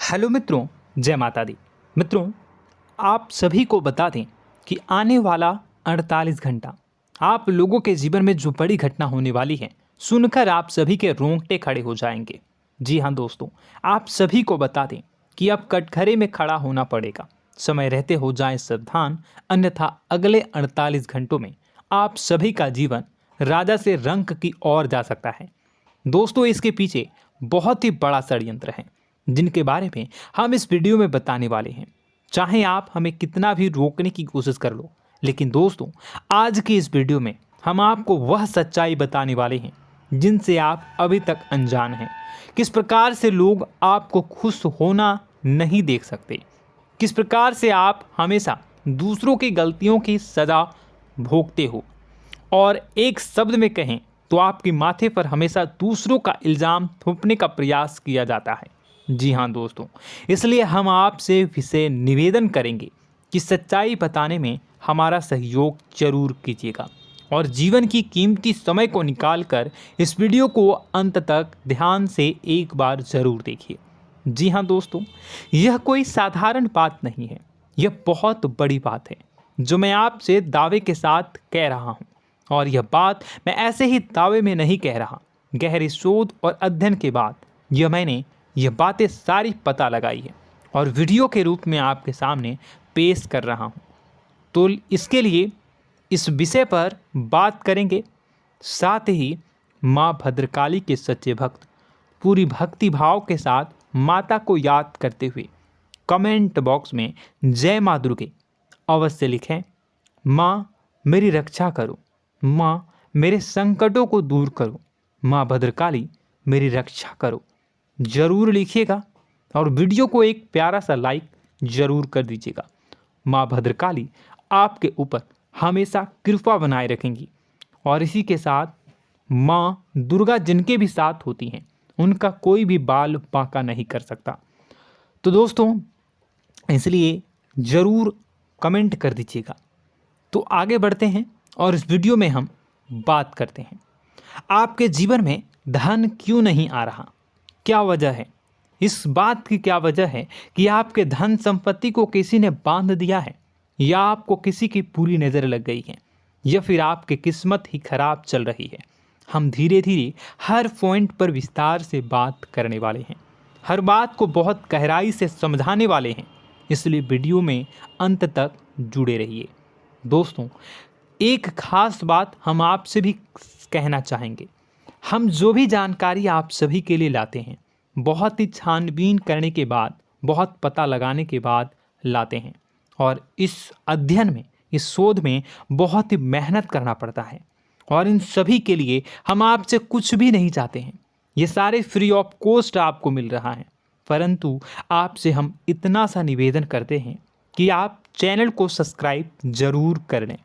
Hello मित्रों, जय माता दी। मित्रों, आप सभी को बता दें कि आने वाला 48 घंटा आप लोगों के जीवन में जो बड़ी घटना होने वाली है, सुनकर आप सभी के रोंगटे खड़े हो जाएंगे। जी हाँ दोस्तों, आप सभी को बता दें कि अब कटघरे में खड़ा होना पड़ेगा। समय रहते हो जाएं सावधान, अन्यथा अगले 48 घंटों में आप सभी का जीवन राजा से रंक की ओर जा सकता है। दोस्तों, इसके पीछे बहुत ही बड़ा षड्यंत्र है जिनके बारे में हम इस वीडियो में बताने वाले हैं। चाहे आप हमें कितना भी रोकने की कोशिश कर लो, लेकिन दोस्तों आज की इस वीडियो में हम आपको वह सच्चाई बताने वाले हैं जिनसे आप अभी तक अनजान हैं। किस प्रकार से लोग आपको खुश होना नहीं देख सकते, किस प्रकार से आप हमेशा दूसरों की गलतियों की सज़ा भोगते हो, और एक शब्द में कहें तो आपके माथे पर हमेशा दूसरों का इल्ज़ाम थोपने का प्रयास किया जाता है। जी हाँ दोस्तों, इसलिए हम आपसे विशेष निवेदन करेंगे कि सच्चाई बताने में हमारा सहयोग जरूर कीजिएगा और जीवन की कीमती समय को निकालकर इस वीडियो को अंत तक ध्यान से एक बार ज़रूर देखिए। जी हाँ दोस्तों, यह कोई साधारण बात नहीं है, यह बहुत बड़ी बात है जो मैं आपसे दावे के साथ कह रहा हूँ। और यह बात मैं ऐसे ही दावे में नहीं कह रहा, गहरी शोध और अध्ययन के बाद मैंने यह बातें सारी पता लगाई है और वीडियो के रूप में आपके सामने पेश कर रहा हूँ। तो इसके लिए इस विषय पर बात करेंगे। साथ ही माँ भद्रकाली के सच्चे भक्त पूरी भक्ति भाव के साथ माता को याद करते हुए कमेंट बॉक्स में जय माँ दुर्गे अवश्य लिखें। माँ मेरी रक्षा करो, माँ मेरे संकटों को दूर करो, माँ भद्रकाली मेरी रक्षा करो, ज़रूर लिखिएगा और वीडियो को एक प्यारा सा लाइक ज़रूर कर दीजिएगा। माँ भद्रकाली आपके ऊपर हमेशा कृपा बनाए रखेंगी और इसी के साथ माँ दुर्गा जिनके भी साथ होती हैं उनका कोई भी बाल बांका नहीं कर सकता। तो दोस्तों, इसलिए ज़रूर कमेंट कर दीजिएगा। तो आगे बढ़ते हैं और इस वीडियो में हम बात करते हैं, आपके जीवन में धन क्यों नहीं आ रहा, क्या वजह है। इस बात की क्या वजह है कि आपके धन संपत्ति को किसी ने बांध दिया है, या आपको किसी की पूरी नज़र लग गई है, या फिर आपकी किस्मत ही खराब चल रही है। हम धीरे धीरे हर पॉइंट पर विस्तार से बात करने वाले हैं, हर बात को बहुत गहराई से समझाने वाले हैं, इसलिए वीडियो में अंत तक जुड़े रहिए। दोस्तों, एक खास बात हम आपसे भी कहना चाहेंगे। हम जो भी जानकारी आप सभी के लिए लाते हैं, बहुत ही छानबीन करने के बाद, बहुत पता लगाने के बाद लाते हैं, और इस अध्ययन में, इस शोध में बहुत ही मेहनत करना पड़ता है। और इन सभी के लिए हम आपसे कुछ भी नहीं चाहते हैं, ये सारे फ्री ऑफ कॉस्ट आपको मिल रहा है। परंतु आपसे हम इतना सा निवेदन करते हैं कि आप चैनल को सब्सक्राइब ज़रूर कर लें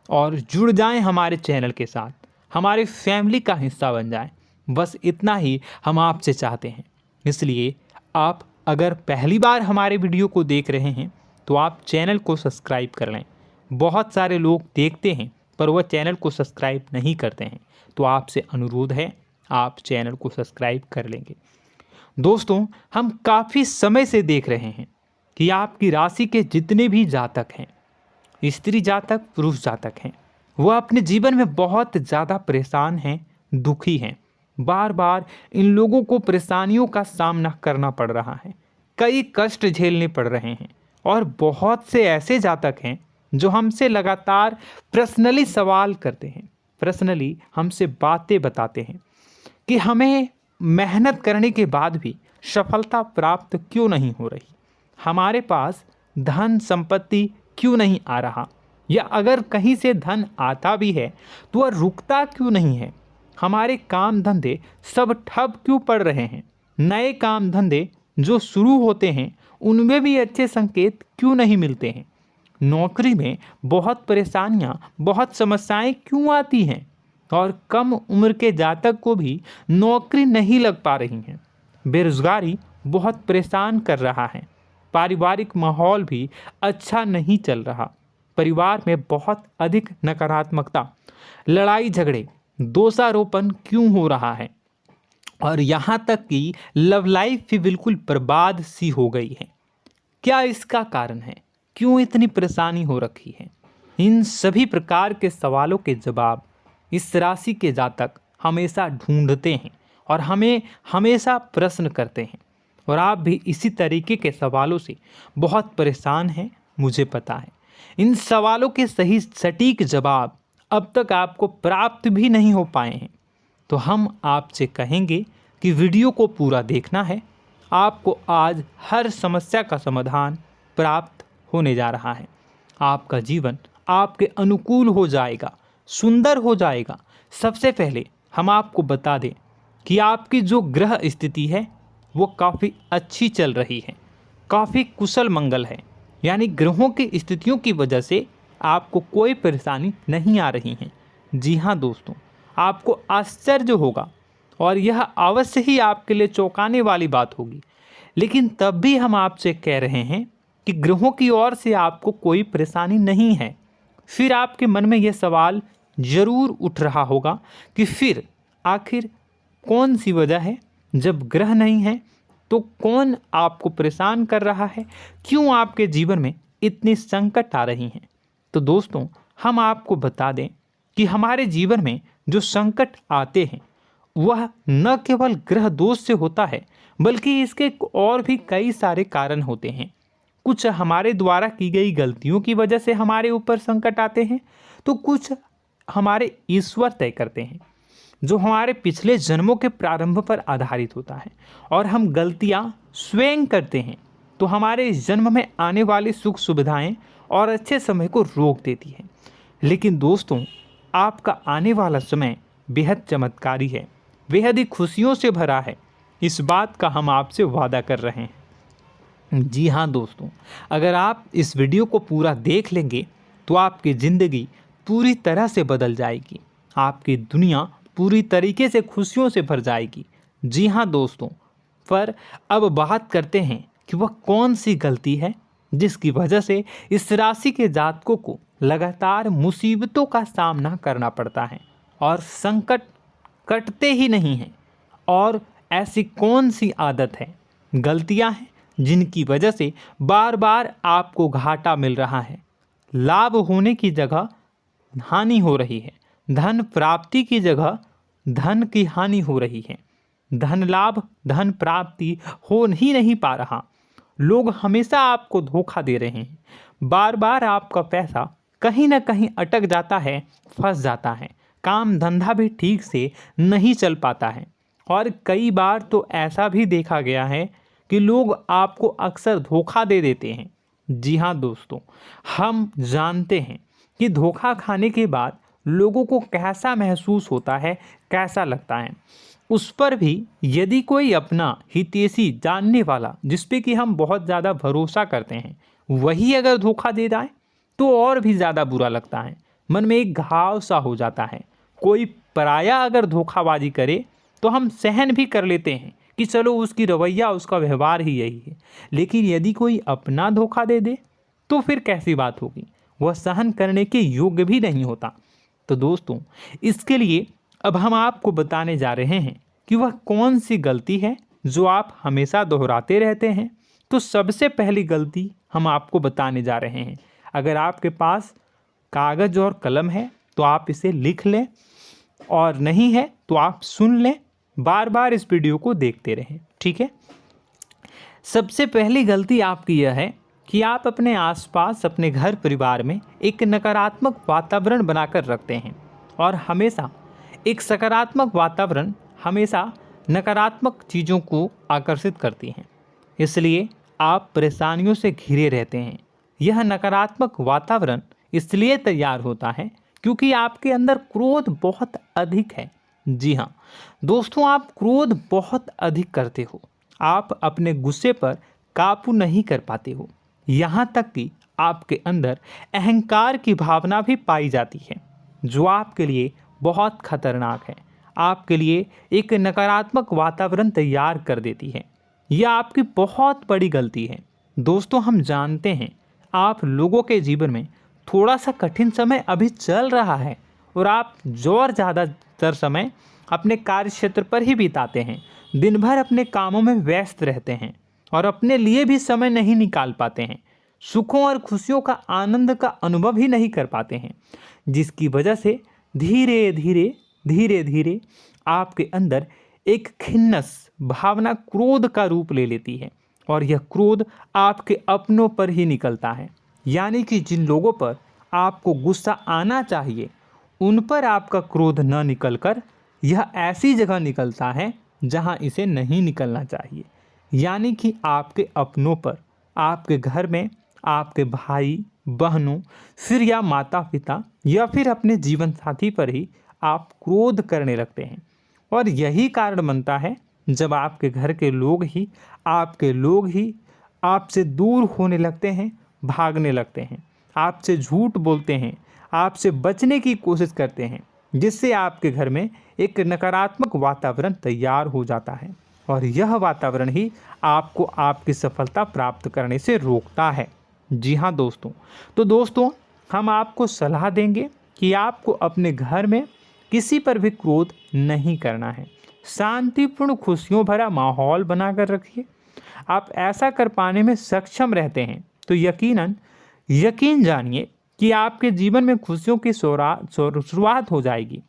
और जुड़ जाएं हमारे चैनल के साथ, हमारे फैमिली का हिस्सा बन जाएं। बस इतना ही हम आपसे चाहते हैं। इसलिए आप अगर पहली बार हमारे वीडियो को देख रहे हैं तो आप चैनल को सब्सक्राइब कर लें। बहुत सारे लोग देखते हैं पर वह चैनल को सब्सक्राइब नहीं करते हैं, तो आपसे अनुरोध है आप चैनल को सब्सक्राइब कर लेंगे। दोस्तों, हम काफ़ी समय से देख रहे हैं कि आपकी राशि के जितने भी जातक हैं, स्त्री जातक, पुरुष जातक हैं, वह अपने जीवन में बहुत ज़्यादा परेशान हैं, दुखी हैं। बार बार इन लोगों को परेशानियों का सामना करना पड़ रहा है, कई कष्ट झेलने पड़ रहे हैं। और बहुत से ऐसे जातक हैं जो हमसे लगातार पर्सनली सवाल करते हैं, पर्सनली हमसे बातें बताते हैं कि हमें मेहनत करने के बाद भी सफलता प्राप्त क्यों नहीं हो रही, हमारे पास धन संपत्ति क्यों नहीं आ रहा, या अगर कहीं से धन आता भी है तो वह रुकता क्यों नहीं है, हमारे काम धंधे सब ठप क्यों पड़ रहे हैं, नए काम धंधे जो शुरू होते हैं उनमें भी अच्छे संकेत क्यों नहीं मिलते हैं, नौकरी में बहुत परेशानियां, बहुत समस्याएं क्यों आती हैं, और कम उम्र के जातक को भी नौकरी नहीं लग पा रही हैं, बेरोजगारी बहुत परेशान कर रहा है, पारिवारिक माहौल भी अच्छा नहीं चल रहा, परिवार में बहुत अधिक नकारात्मकता, लड़ाई झगड़े, दोषारोपण क्यों हो रहा है, और यहाँ तक कि लव लाइफ भी बिल्कुल बर्बाद सी हो गई है। क्या इसका कारण है? क्यों इतनी परेशानी हो रखी है? इन सभी प्रकार के सवालों के जवाब इस राशि के जातक हमेशा ढूंढते हैं और हमें हमेशा प्रश्न करते हैं। और आप भी इसी तरीके के सवालों से बहुत परेशान हैं, मुझे पता है। इन सवालों के सही सटीक जवाब अब तक आपको प्राप्त भी नहीं हो पाए हैं, तो हम आपसे कहेंगे कि वीडियो को पूरा देखना है। आपको आज हर समस्या का समाधान प्राप्त होने जा रहा है। आपका जीवन आपके अनुकूल हो जाएगा, सुंदर हो जाएगा। सबसे पहले हम आपको बता दें कि आपकी जो ग्रह स्थिति है वो काफ़ी अच्छी चल रही है, काफ़ी कुशल मंगल है। यानी ग्रहों की स्थितियों की वजह से आपको कोई परेशानी नहीं आ रही है। जी हाँ दोस्तों, आपको आश्चर्य होगा और यह अवश्य ही आपके लिए चौंकाने वाली बात होगी, लेकिन तब भी हम आपसे कह रहे हैं कि ग्रहों की ओर से आपको कोई परेशानी नहीं है। फिर आपके मन में यह सवाल जरूर उठ रहा होगा कि फिर आखिर कौन सी वजह है? जब ग्रह नहीं है तो कौन आपको परेशान कर रहा है? क्यों आपके जीवन में इतनी संकट आ रही हैं? तो दोस्तों, हम आपको बता दें कि हमारे जीवन में जो संकट आते हैं वह न केवल ग्रह दोष से होता है, बल्कि इसके और भी कई सारे कारण होते हैं। कुछ हमारे द्वारा की गई गलतियों की वजह से हमारे ऊपर संकट आते हैं, तो कुछ हमारे ईश्वर तय करते हैं, जो हमारे पिछले जन्मों के प्रारंभ पर आधारित होता है। और हम गलतियां स्वयं करते हैं तो हमारे इस जन्म में आने वाली सुख सुविधाएं और अच्छे समय को रोक देती है। लेकिन दोस्तों, आपका आने वाला समय बेहद चमत्कारी है, बेहद ही खुशियों से भरा है। इस बात का हम आपसे वादा कर रहे हैं। जी हाँ दोस्तों, अगर आप इस वीडियो को पूरा देख लेंगे तो आपकी ज़िंदगी पूरी तरह से बदल जाएगी, आपकी दुनिया पूरी तरीके से खुशियों से भर जाएगी। जी हाँ दोस्तों, पर अब बात करते हैं कि वह कौन सी गलती है जिसकी वजह से इस राशि के जातकों को लगातार मुसीबतों का सामना करना पड़ता है और संकट कटते ही नहीं हैं। और ऐसी कौन सी आदत है, गलतियां हैं जिनकी वजह से बार बार आपको घाटा मिल रहा है, लाभ होने की जगह हानि हो रही है, धन प्राप्ति की जगह धन की हानि हो रही है, धन लाभ धन प्राप्ति हो ही नहीं पा रहा, लोग हमेशा आपको धोखा दे रहे हैं, बार बार आपका पैसा कहीं ना कहीं अटक जाता है, फंस जाता है, काम धंधा भी ठीक से नहीं चल पाता है। और कई बार तो ऐसा भी देखा गया है कि लोग आपको अक्सर धोखा दे देते हैं। जी हाँ दोस्तों, हम जानते हैं कि धोखा खाने के बाद लोगों को कैसा महसूस होता है, कैसा लगता है। उस पर भी यदि कोई अपना हितैषी जानने वाला, जिस पे कि हम बहुत ज़्यादा भरोसा करते हैं, वही अगर धोखा दे जाए तो और भी ज़्यादा बुरा लगता है, मन में एक घाव सा हो जाता है। कोई पराया अगर धोखाबाजी करे तो हम सहन भी कर लेते हैं कि चलो उसकी रवैया उसका व्यवहार ही यही है, लेकिन यदि कोई अपना धोखा दे दे तो फिर कैसी बात होगी, वह सहन करने के योग्य भी नहीं होता। तो दोस्तों, इसके लिए अब हम आपको बताने जा रहे हैं कि वह कौन सी गलती है जो आप हमेशा दोहराते रहते हैं। तो सबसे पहली गलती हम आपको बताने जा रहे हैं। अगर आपके पास कागज़ और कलम है तो आप इसे लिख लें, और नहीं है तो आप सुन लें, बार बार इस वीडियो को देखते रहें, ठीक है। सबसे पहली गलती आपकी यह है कि आप अपने आसपास, अपने घर परिवार में एक नकारात्मक वातावरण बनाकर रखते हैं, और हमेशा एक सकारात्मक वातावरण हमेशा नकारात्मक चीज़ों को आकर्षित करती हैं। इसलिए आप परेशानियों से घिरे रहते हैं। यह नकारात्मक वातावरण इसलिए तैयार होता है क्योंकि आपके अंदर क्रोध बहुत अधिक है। जी हाँ दोस्तों, आप क्रोध बहुत अधिक करते हो, आप अपने गुस्से पर काबू नहीं कर पाते हो, यहाँ तक कि आपके अंदर अहंकार की भावना भी पाई जाती है, जो आपके लिए बहुत खतरनाक है, आपके लिए एक नकारात्मक वातावरण तैयार कर देती है। यह आपकी बहुत बड़ी गलती है। दोस्तों, हम जानते हैं आप लोगों के जीवन में थोड़ा सा कठिन समय अभी चल रहा है और आप और ज़्यादा अधिकतर समय अपने कार्य क्षेत्र पर ही बिताते हैं, दिन भर अपने कामों में व्यस्त रहते हैं और अपने लिए भी समय नहीं निकाल पाते हैं, सुखों और खुशियों का आनंद का अनुभव ही नहीं कर पाते हैं, जिसकी वजह से धीरे धीरे आपके अंदर एक खिन्नस भावना क्रोध का रूप ले लेती है और यह क्रोध आपके अपनों पर ही निकलता है। यानी कि जिन लोगों पर आपको गुस्सा आना चाहिए उन पर आपका क्रोध न निकलकर यह ऐसी जगह निकलता है जहां इसे नहीं निकलना चाहिए। यानी कि आपके अपनों पर, आपके घर में आपके भाई बहनों, फिर या माता पिता या फिर अपने जीवन साथी पर ही आप क्रोध करने लगते हैं। और यही कारण बनता है जब आपके घर के लोग ही आपसे दूर होने लगते हैं, भागने लगते हैं, आपसे झूठ बोलते हैं, आपसे बचने की कोशिश करते हैं, जिससे आपके घर में एक नकारात्मक वातावरण तैयार हो जाता है और यह वातावरण ही आपको आपकी सफलता प्राप्त करने से रोकता है। जी हाँ दोस्तों, तो दोस्तों हम आपको सलाह देंगे कि आपको अपने घर में किसी पर भी क्रोध नहीं करना है। शांतिपूर्ण खुशियों भरा माहौल बनाकर रखिए। आप ऐसा कर पाने में सक्षम रहते हैं तो यकीन जानिए कि आपके जीवन में खुशियों की शुरुआत हो जाएगी,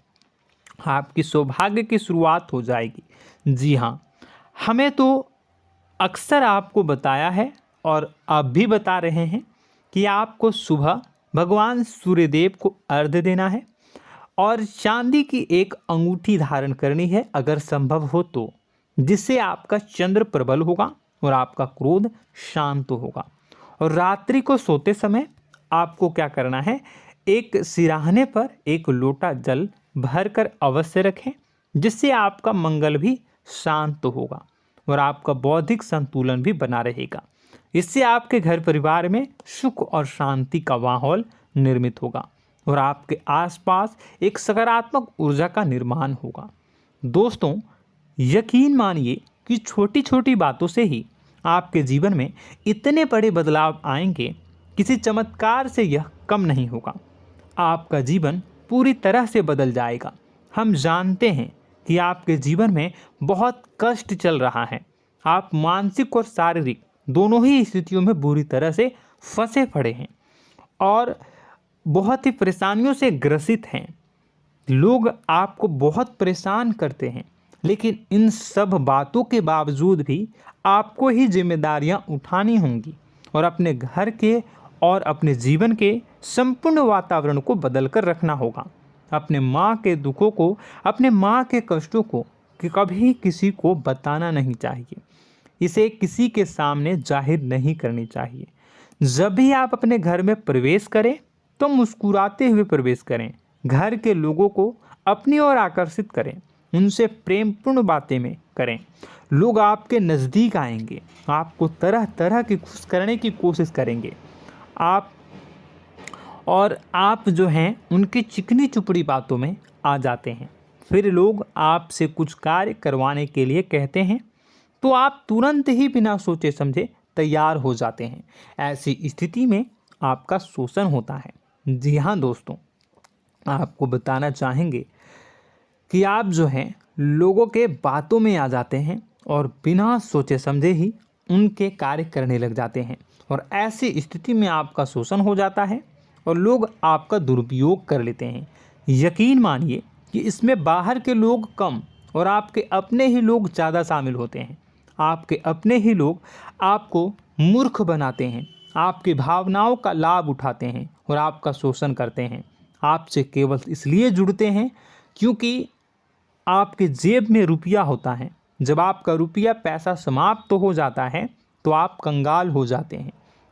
आपकी सौभाग्य की शुरुआत हो जाएगी। जी हाँ, हमें तो अक्सर आपको बताया है और आप भी बता रहे हैं कि आपको सुबह भगवान सूर्यदेव को अर्घ्य देना है और चांदी की एक अंगूठी धारण करनी है अगर संभव हो तो, जिससे आपका चंद्र प्रबल होगा और आपका क्रोध शांत होगा। और रात्रि को सोते समय आपको क्या करना है, एक सिराहने पर एक लोटा जल भरकर अवश्य रखें, जिससे आपका मंगल भी शांत होगा और आपका बौद्धिक संतुलन भी बना रहेगा। इससे आपके घर परिवार में सुख और शांति का माहौल निर्मित होगा और आपके आसपास एक सकारात्मक ऊर्जा का निर्माण होगा। दोस्तों यकीन मानिए कि छोटी छोटी बातों से ही आपके जीवन में इतने बड़े बदलाव आएंगे, किसी चमत्कार से यह कम नहीं होगा। आपका जीवन पूरी तरह से बदल जाएगा। हम जानते हैं कि आपके जीवन में बहुत कष्ट चल रहा है, आप मानसिक और शारीरिक दोनों ही स्थितियों में बुरी तरह से फंसे पड़े हैं और बहुत ही परेशानियों से ग्रसित हैं। लोग आपको बहुत परेशान करते हैं, लेकिन इन सब बातों के बावजूद भी आपको ही जिम्मेदारियां उठानी होंगी और अपने घर के और अपने जीवन के संपूर्ण वातावरण को बदल कर रखना होगा। अपने माँ के दुखों को, अपने माँ के कष्टों को कभी किसी को बताना नहीं चाहिए, इसे किसी के सामने जाहिर नहीं करनी चाहिए। जब भी आप अपने घर में प्रवेश करें तो मुस्कुराते हुए प्रवेश करें, घर के लोगों को अपनी ओर आकर्षित करें, उनसे प्रेमपूर्ण बातें में करें। लोग आपके नज़दीक आएंगे, आपको तरह तरह की खुश करने की कोशिश करेंगे। आप जो हैं उनकी चिकनी चुपड़ी बातों में आ जाते हैं। फिर लोग आपसे कुछ कार्य करवाने के लिए कहते हैं तो आप तुरंत ही बिना सोचे समझे तैयार हो जाते हैं। ऐसी स्थिति में आपका शोषण होता है। जी हाँ दोस्तों, आपको बताना चाहेंगे कि आप जो हैं लोगों के बातों में आ जाते हैं और बिना सोचे समझे ही उनके कार्य करने लग जाते हैं और ऐसी स्थिति में आपका शोषण हो जाता है और लोग आपका दुरुपयोग कर लेते हैं। यकीन मानिए कि इसमें बाहर के लोग कम और आपके अपने ही लोग ज़्यादा शामिल होते हैं। आपके अपने ही लोग आपको मूर्ख बनाते हैं, आपकी भावनाओं का लाभ उठाते हैं और आपका शोषण करते हैं। आपसे केवल इसलिए जुड़ते हैं क्योंकि आपके जेब में रुपया होता है। जब आपका रुपया पैसा समाप्त हो जाता है तो आप कंगाल हो जाते हैं,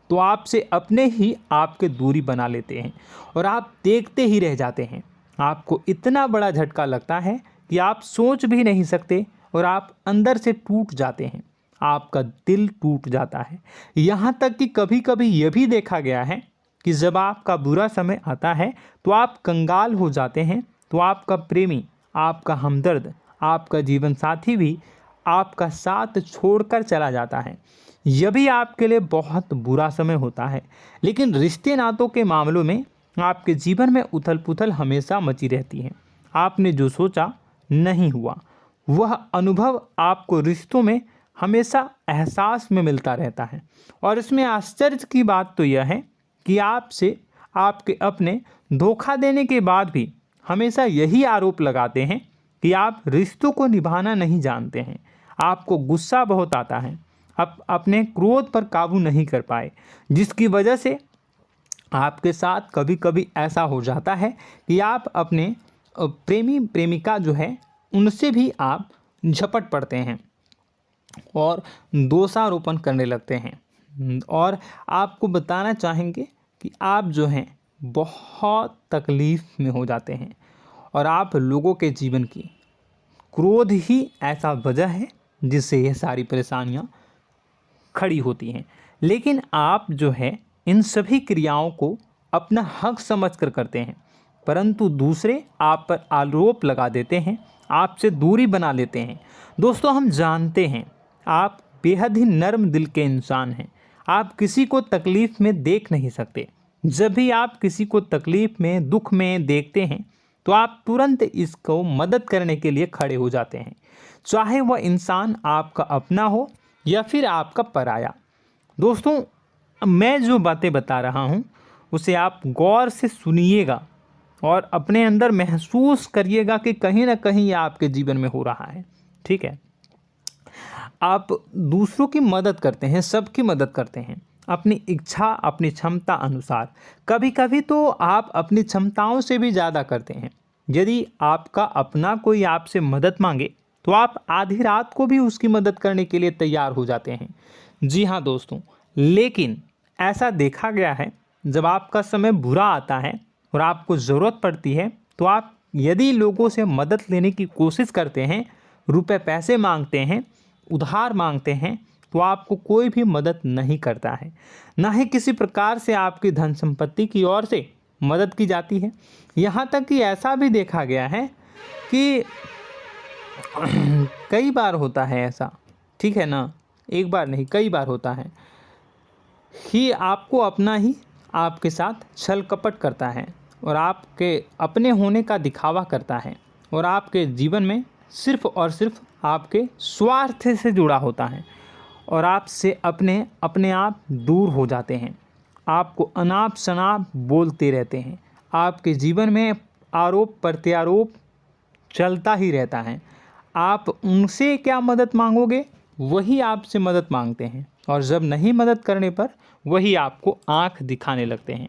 तो आपसे अपने ही आपके दूरी बना लेते हैं और आप देखते ही रह जाते हैं। आपको इतना बड़ा झटका लगता है कि आप सोच भी नहीं सकते और आप अंदर से टूट जाते हैं, आपका दिल टूट जाता है। यहाँ तक कि कभी कभी यह भी देखा गया है कि जब आपका बुरा समय आता है तो आप कंगाल हो जाते हैं, तो आपका प्रेमी, आपका हमदर्द, आपका जीवन साथी भी आपका साथ छोड़कर चला जाता है। यह भी आपके लिए बहुत बुरा समय होता है। लेकिन रिश्ते नातों के मामलों में आपके जीवन में उथल पुथल हमेशा मची रहती है। आपने जो सोचा नहीं हुआ। वह अनुभव आपको रिश्तों में हमेशा एहसास में मिलता रहता है। और इसमें आश्चर्य की बात तो यह है कि आपसे आपके अपने धोखा देने के बाद भी हमेशा यही आरोप लगाते हैं कि आप रिश्तों को निभाना नहीं जानते हैं। आपको गुस्सा बहुत आता है, आप अपने क्रोध पर काबू नहीं कर पाए, जिसकी वजह से आपके साथ कभी कभी ऐसा हो जाता है कि आप अपने प्रेमी प्रेमिका जो है उनसे भी आप झपट पड़ते हैं और दोषारोपण करने लगते हैं। और आपको बताना चाहेंगे कि आप जो हैं बहुत तकलीफ़ में हो जाते हैं और आप लोगों के जीवन की क्रोध ही ऐसा वजह है जिससे ये सारी परेशानियां खड़ी होती हैं। लेकिन आप जो है इन सभी क्रियाओं को अपना हक समझकर करते हैं, परंतु दूसरे आप पर आरोप लगा देते हैं, आपसे दूरी बना लेते हैं। दोस्तों, हम जानते हैं आप बेहद ही नर्म दिल के इंसान हैं। आप किसी को तकलीफ़ में देख नहीं सकते। जब भी आप किसी को तकलीफ़ में, दुख में देखते हैं तो आप तुरंत इसको मदद करने के लिए खड़े हो जाते हैं, चाहे वह इंसान आपका अपना हो या फिर आपका पराया। दोस्तों, मैं जो बातें बता रहा हूँ उसे आप गौर से सुनिएगा और अपने अंदर महसूस करिएगा कि कहीं ना कहीं ये आपके जीवन में हो रहा है। ठीक है, आप दूसरों की मदद करते हैं, सबकी मदद करते हैं अपनी इच्छा, अपनी क्षमता अनुसार। कभी कभी तो आप अपनी क्षमताओं से भी ज़्यादा करते हैं। यदि आपका अपना कोई आपसे मदद मांगे तो आप आधी रात को भी उसकी मदद करने के लिए तैयार हो जाते हैं। जी हाँ दोस्तों, लेकिन ऐसा देखा गया है जब आपका समय बुरा आता है और आपको ज़रूरत पड़ती है तो आप यदि लोगों से मदद लेने की कोशिश करते हैं, रुपए पैसे मांगते हैं, उधार मांगते हैं, तो आपको कोई भी मदद नहीं करता है। ना ही किसी प्रकार से आपकी धन संपत्ति की ओर से मदद की जाती है। यहाँ तक कि ऐसा भी देखा गया है कि कई बार होता है ऐसा, ठीक है ना, एक बार नहीं कई बार होता है कि आपको अपना ही आपके साथ छल कपट करता है और आपके अपने होने का दिखावा करता है और आपके जीवन में सिर्फ और सिर्फ आपके स्वार्थ से जुड़ा होता है और आपसे अपने आप दूर हो जाते हैं। आपको अनाप शनाप बोलते रहते हैं। आपके जीवन में आरोप प्रत्यारोप चलता ही रहता है। आप उनसे क्या मदद मांगोगे, वही आपसे मदद मांगते हैं और जब नहीं मदद करने पर वही आपको आंख दिखाने लगते हैं।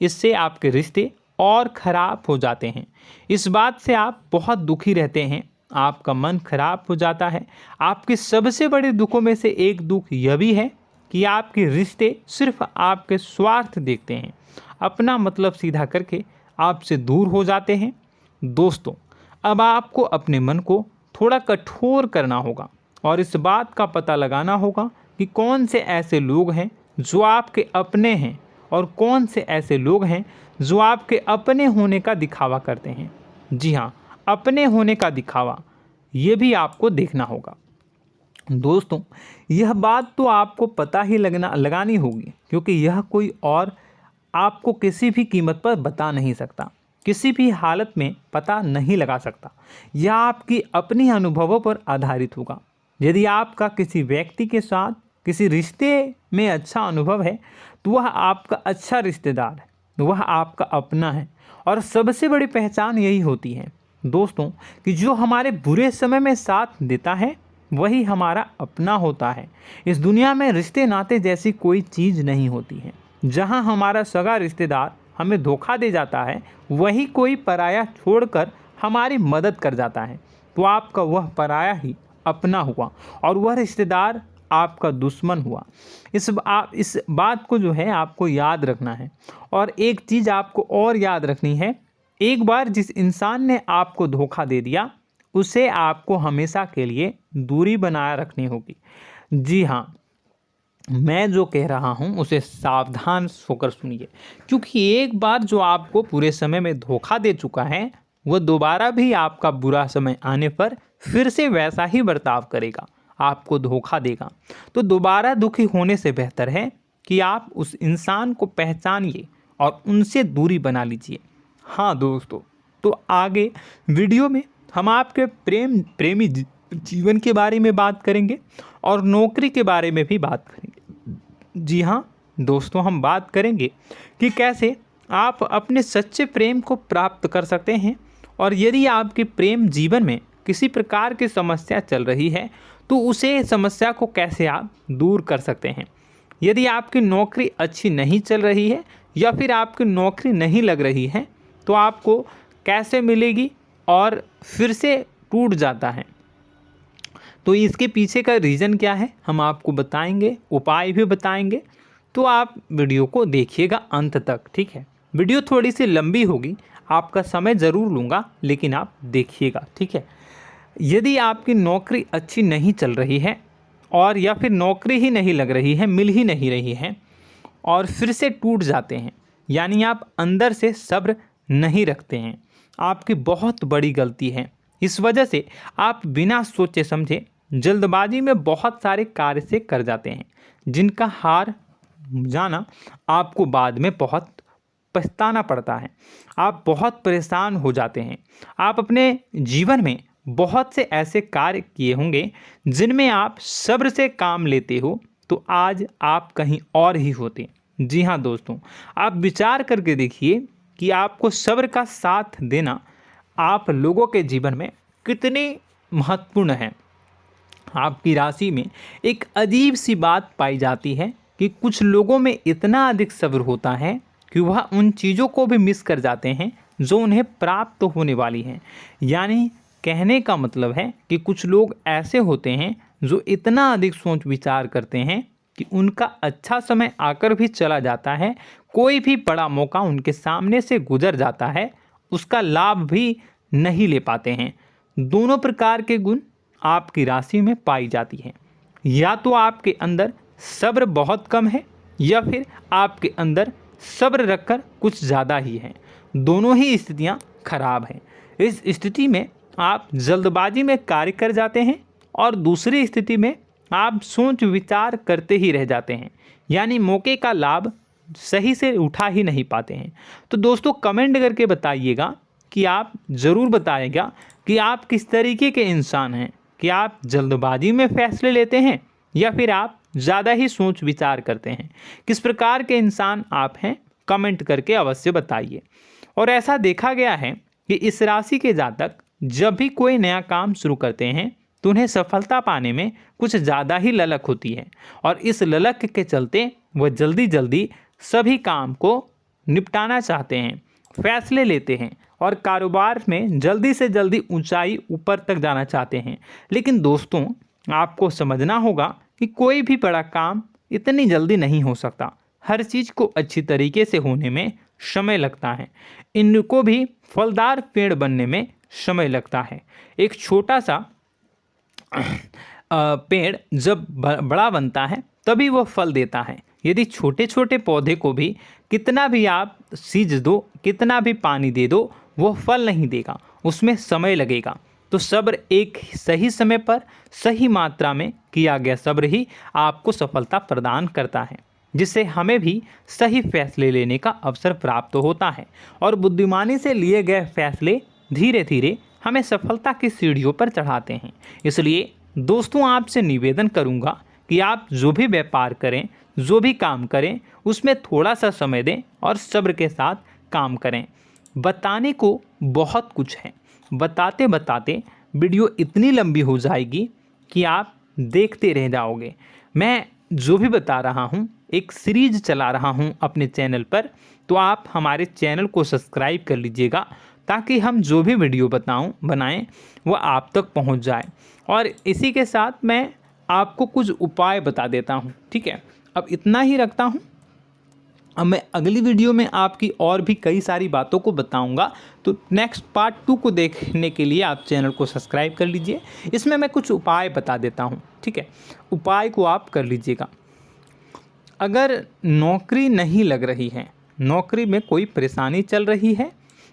इससे आपके रिश्ते और ख़राब हो जाते हैं। इस बात से आप बहुत दुखी रहते हैं, आपका मन खराब हो जाता है। आपके सबसे बड़े दुखों में से एक दुख यह भी है कि आपके रिश्ते सिर्फ आपके स्वार्थ देखते हैं, अपना मतलब सीधा करके आपसे दूर हो जाते हैं। दोस्तों, अब आपको अपने मन को थोड़ा कठोर करना होगा और इस बात का पता लगाना होगा कि कौन से ऐसे लोग हैं जो आपके अपने हैं और कौन से ऐसे लोग हैं जो आपके अपने होने का दिखावा करते हैं। जी हाँ, अपने होने का दिखावा, ये भी आपको देखना होगा। दोस्तों, यह बात तो आपको पता ही लगानी होगी, क्योंकि यह कोई और आपको किसी भी कीमत पर बता नहीं सकता, किसी भी हालत में पता नहीं लगा सकता। यह आपकी अपनी अनुभवों पर आधारित होगा। यदि आपका किसी व्यक्ति के साथ किसी रिश्ते में अच्छा अनुभव है तो वह आपका अच्छा रिश्तेदार है, वह आपका अपना है। और सबसे बड़ी पहचान यही होती है दोस्तों कि जो हमारे बुरे समय में साथ देता है वही हमारा अपना होता है। इस दुनिया में रिश्ते नाते जैसी कोई चीज़ नहीं होती है। जहां हमारा सगा रिश्तेदार हमें धोखा दे जाता है, वही कोई पराया छोड़कर हमारी मदद कर जाता है, तो आपका वह पराया ही अपना हुआ और वह रिश्तेदार आपका दुश्मन हुआ। इस बात को जो है आपको याद रखना है। और एक चीज़ आपको और याद रखनी है, एक बार जिस इंसान ने आपको धोखा दे दिया उसे आपको हमेशा के लिए दूरी बनाए रखनी होगी। जी हाँ, मैं जो कह रहा हूँ उसे सावधान होकर सुनिए, क्योंकि एक बार जो आपको पूरे समय में धोखा दे चुका है वह दोबारा भी आपका बुरा समय आने पर फिर से वैसा ही बर्ताव करेगा, आपको धोखा देगा। तो दोबारा दुखी होने से बेहतर है कि आप उस इंसान को पहचानिए और उनसे दूरी बना लीजिए। हाँ दोस्तों, तो आगे वीडियो में हम आपके प्रेमी जीवन के बारे में बात करेंगे और नौकरी के बारे में भी बात करेंगे। जी हाँ दोस्तों, हम बात करेंगे कि कैसे आप अपने सच्चे प्रेम को प्राप्त कर सकते हैं, और यदि आपके प्रेम जीवन में किसी प्रकार की समस्या चल रही है तो उसे समस्या को कैसे आप दूर कर सकते हैं। यदि आपकी नौकरी अच्छी नहीं चल रही है या फिर आपकी नौकरी नहीं लग रही है तो आपको कैसे मिलेगी और फिर से टूट जाता है, तो इसके पीछे का रीज़न क्या है हम आपको बताएंगे, उपाय भी बताएंगे। तो आप वीडियो को देखिएगा अंत तक, ठीक है। वीडियो थोड़ी सी लंबी होगी, आपका समय ज़रूर लूँगा, लेकिन आप देखिएगा, ठीक है। यदि आपकी नौकरी अच्छी नहीं चल रही है और या फिर नौकरी ही नहीं लग रही है, मिल ही नहीं रही है और फिर से टूट जाते हैं, यानी आप अंदर से सब्र नहीं रखते हैं, आपकी बहुत बड़ी गलती है। इस वजह से आप बिना सोचे समझे जल्दबाजी में बहुत सारे कार्य से कर जाते हैं, जिनका हार जाना आपको बाद में बहुत पछताना पड़ता है। आप बहुत परेशान हो जाते हैं। आप अपने जीवन में बहुत से ऐसे कार्य किए होंगे जिनमें आप सब्र से काम लेते हो, तो आज आप कहीं और ही होते। जी हाँ दोस्तों, आप विचार करके देखिए कि आपको सब्र का साथ देना आप लोगों के जीवन में कितने महत्वपूर्ण है। आपकी राशि में एक अजीब सी बात पाई जाती है कि कुछ लोगों में इतना अधिक सब्र होता है कि वह उन चीज़ों को भी मिस कर जाते हैं जो उन्हें प्राप्त होने वाली हैं। यानी कहने का मतलब है कि कुछ लोग ऐसे होते हैं जो इतना अधिक सोच विचार करते हैं कि उनका अच्छा समय आकर भी चला जाता है, कोई भी बड़ा मौका उनके सामने से गुजर जाता है, उसका लाभ भी नहीं ले पाते हैं। दोनों प्रकार के गुण आपकी राशि में पाई जाती हैं। या तो आपके अंदर सब्र बहुत कम है या फिर आपके अंदर सब्र रखकर कुछ ज़्यादा ही है। दोनों ही स्थितियाँ खराब हैं। इस स्थिति में आप जल्दबाजी में कार्य कर जाते हैं और दूसरी स्थिति में आप सोच विचार करते ही रह जाते हैं, यानी मौके का लाभ सही से उठा ही नहीं पाते हैं। तो दोस्तों कमेंट करके बताइएगा कि आप ज़रूर बताइएगा कि आप किस तरीके के इंसान हैं, कि आप जल्दबाजी में फैसले लेते हैं या फिर आप ज़्यादा ही सोच विचार करते हैं। किस प्रकार के इंसान आप हैं, कमेंट करके अवश्य बताइए। और ऐसा देखा गया है कि इस राशि के जातक जब भी कोई नया काम शुरू करते हैं तो उन्हें सफलता पाने में कुछ ज़्यादा ही ललक होती है, और इस ललक के चलते वह जल्दी जल्दी सभी काम को निपटाना चाहते हैं, फैसले लेते हैं और कारोबार में जल्दी से जल्दी ऊंचाई ऊपर तक जाना चाहते हैं। लेकिन दोस्तों आपको समझना होगा कि कोई भी बड़ा काम इतनी जल्दी नहीं हो सकता। हर चीज़ को अच्छी तरीके से होने में समय लगता है। इनको भी फलदार पेड़ बनने में समय लगता है। एक छोटा सा पेड़ जब बड़ा बनता है तभी वो फल देता है। यदि छोटे छोटे पौधे को भी कितना भी आप सींच दो, कितना भी पानी दे दो, वो फल नहीं देगा, उसमें समय लगेगा। तो सब्र एक सही समय पर सही मात्रा में किया गया सब्र ही आपको सफलता प्रदान करता है, जिससे हमें भी सही फैसले लेने का अवसर प्राप्त होता है और बुद्धिमानी से लिए गए फैसले धीरे धीरे हमें सफलता की सीढ़ियों पर चढ़ाते हैं। इसलिए दोस्तों आपसे निवेदन करूंगा कि आप जो भी व्यापार करें, जो भी काम करें, उसमें थोड़ा सा समय दें और सब्र के साथ काम करें। बताने को बहुत कुछ है, बताते बताते वीडियो इतनी लंबी हो जाएगी कि आप देखते रह जाओगे। मैं जो भी बता रहा हूँ एक सीरीज चला रहा हूँ अपने चैनल पर, तो आप हमारे चैनल को सब्सक्राइब कर लीजिएगा ताकि हम जो भी वीडियो बनाएं वो आप तक पहुँच जाए। और इसी के साथ मैं आपको कुछ उपाय बता देता हूँ, ठीक है। अब इतना ही रखता हूँ। अब मैं अगली वीडियो में आपकी और भी कई सारी बातों को बताऊंगा, तो नेक्स्ट पार्ट 2 को देखने के लिए आप चैनल को सब्सक्राइब कर लीजिए। इसमें मैं कुछ उपाय बता देता हूं, ठीक है। उपाय को आप कर लीजिएगा। अगर नौकरी नहीं लग रही है, नौकरी में कोई परेशानी चल रही है,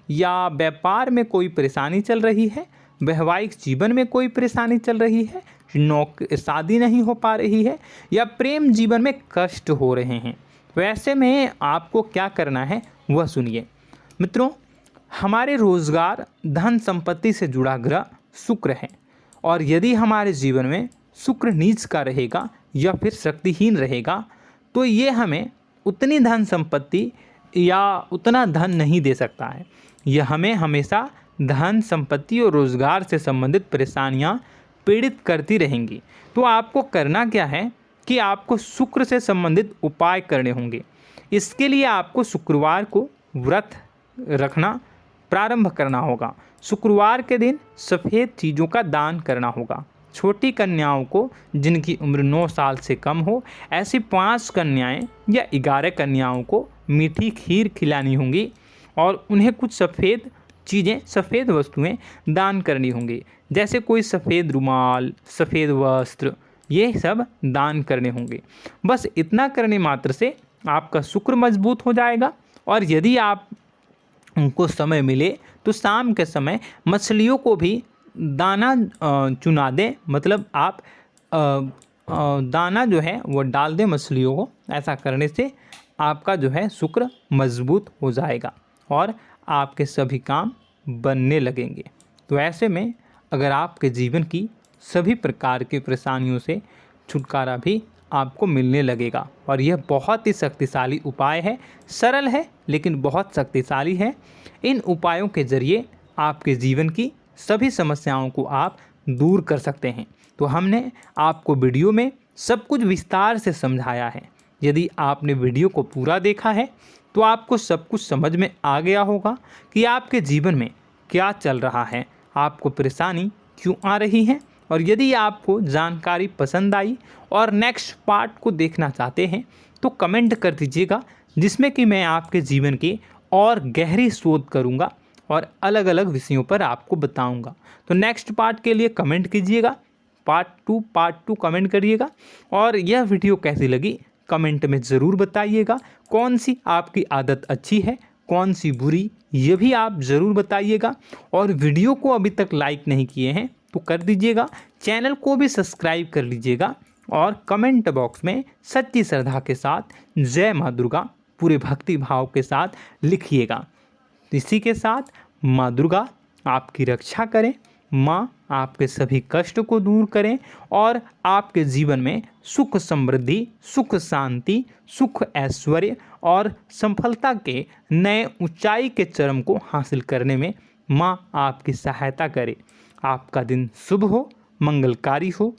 या व्यापार में कोई परेशानी चल रही है, वैवाहिक जीवन में कोई परेशानी चल रही है, शादी नहीं हो पा रही है, या प्रेम जीवन में कष्ट हो रहे हैं, वैसे में आपको क्या करना है वह सुनिए। मित्रों, हमारे रोजगार धन संपत्ति से जुड़ा ग्रह शुक्र है, और यदि हमारे जीवन में शुक्र नीच का रहेगा या फिर शक्तिहीन रहेगा तो ये हमें उतनी धन संपत्ति या उतना धन नहीं दे सकता है। यह हमें हमेशा धन संपत्ति और रोजगार से संबंधित परेशानियां पीड़ित करती रहेंगी। तो आपको करना क्या है कि आपको शुक्र से संबंधित उपाय करने होंगे। इसके लिए आपको शुक्रवार को व्रत रखना प्रारंभ करना होगा। शुक्रवार के दिन सफ़ेद चीज़ों का दान करना होगा। छोटी कन्याओं को जिनकी उम्र 9 साल से कम हो, ऐसी 5 कन्याएं या 11 कन्याओं को मीठी खीर खिलानी होंगी और उन्हें कुछ सफ़ेद चीज़ें, सफ़ेद वस्तुएं दान करनी होंगी, जैसे कोई सफ़ेद रुमाल, सफ़ेद वस्त्र, ये सब दान करने होंगे। बस इतना करने मात्र से आपका शुक्र मजबूत हो जाएगा। और यदि आप उनको समय मिले तो शाम के समय मछलियों को भी दाना चुना दें, मतलब आप दाना जो है वो डाल दें मछलियों को। ऐसा करने से आपका जो है शुक्र मजबूत हो जाएगा और आपके सभी काम बनने लगेंगे। तो ऐसे में अगर आपके जीवन की सभी प्रकार की परेशानियों से छुटकारा भी आपको मिलने लगेगा। और यह बहुत ही शक्तिशाली उपाय है, सरल है लेकिन बहुत शक्तिशाली है। इन उपायों के ज़रिए आपके जीवन की सभी समस्याओं को आप दूर कर सकते हैं। तो हमने आपको वीडियो में सब कुछ विस्तार से समझाया है। यदि आपने वीडियो को पूरा देखा है तो आपको सब कुछ समझ में आ गया होगा कि आपके जीवन में क्या चल रहा है, आपको परेशानी क्यों आ रही है। और यदि आपको जानकारी पसंद आई और नेक्स्ट पार्ट को देखना चाहते हैं तो कमेंट कर दीजिएगा, जिसमें कि मैं आपके जीवन की और गहरी शोध करूंगा और अलग अलग विषयों पर आपको बताऊंगा। तो नेक्स्ट पार्ट के लिए कमेंट कीजिएगा, पार्ट टू कमेंट करिएगा। और यह वीडियो कैसी लगी कमेंट में ज़रूर बताइएगा। कौन सी आपकी आदत अच्छी है, कौन सी बुरी, ये भी आप ज़रूर बताइएगा। और वीडियो को अभी तक लाइक नहीं किए हैं तो कर दीजिएगा, चैनल को भी सब्सक्राइब कर लीजिएगा और कमेंट बॉक्स में सच्ची श्रद्धा के साथ जय माँ दुर्गा पूरे भक्ति भाव के साथ लिखिएगा। इसी के साथ माँ दुर्गा आपकी रक्षा करें, माँ आपके सभी कष्ट को दूर करें और आपके जीवन में सुख समृद्धि, सुख शांति, सुख ऐश्वर्य और सफलता के नए ऊंचाई के चरम को हासिल करने में माँ आपकी सहायता करे। आपका दिन शुभ हो, मंगलकारी हो।